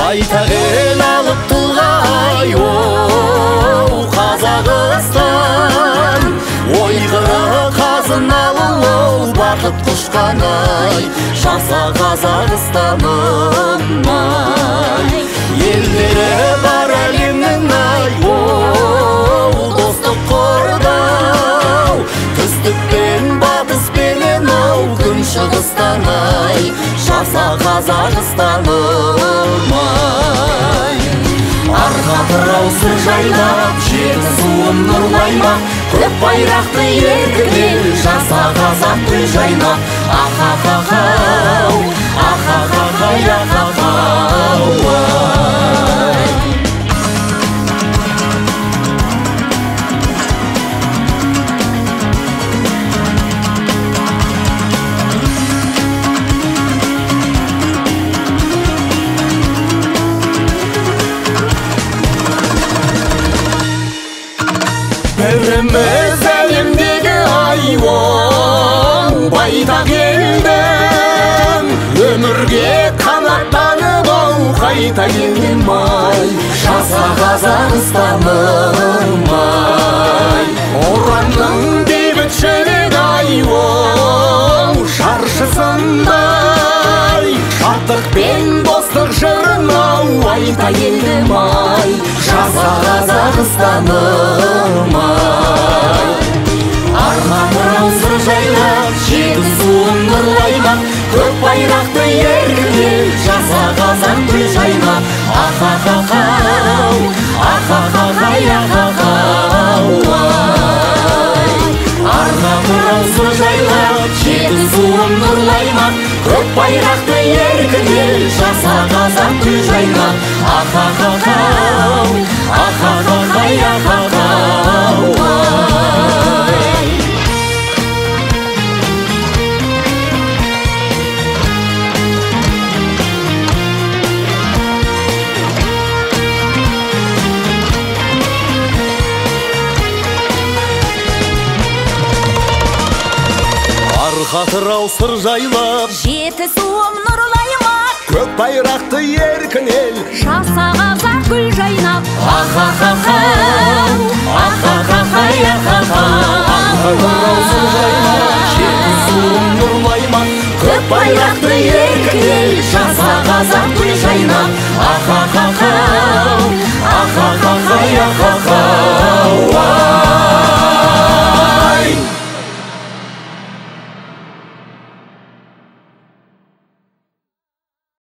байтақ ел алып тұлғай, оу Қазақстан. Ойғыры қазыналы ол бақыт құшқандай, жаса Қазақстаным ай. Елдері бар әлемнің ай, оу достық қордау, түстік пен батыс пенен ау, күншығыстан ай, жаса Қазақстаным ай. Арқа тырау сыр жайлап, жеті суым нұрлаймақ, көк байрақты еркінен жаса қазақ гүл жайнап. Ахахахау, ахахахай, ахахау ай. Біріміз әлемдегі айуан байтақ елдің, өмірге қанаттанып ау қайта келдім ай, жаса Қазақстаным ай. Оранның бейбітшілік айуан шаршысындай, шаттық пен достық жырын ау айта келдім ай, жаса Қазақстаным ай. Арқа тырау сыр жайлап, жеті суым нұрлаймақ, көк байрақты еркінен жаса қазақ гүл жайнап. Ахахахау, ахахахай, ахахау ай. Арқа тырау сыр жайлап, жеті суым нұрлаймақ, көк байрақты еркінен жаса қазақ гүл жайнап. Ахахахау, ахахахай, ахахау ай. Арқа тырау сыр жайлап, жеті суым нұрлаймақ, көк байрақты еркін ел жаса қазақ гүл жайнап. Ахахахау, ахахахай, ахахау. Арқа тырау сыр жайлап, жеті суым нұрлаймақ, көк байрақты еркін ел жаса қазақ гүл жайнап. Ахахахау, ахахахай, ахахау.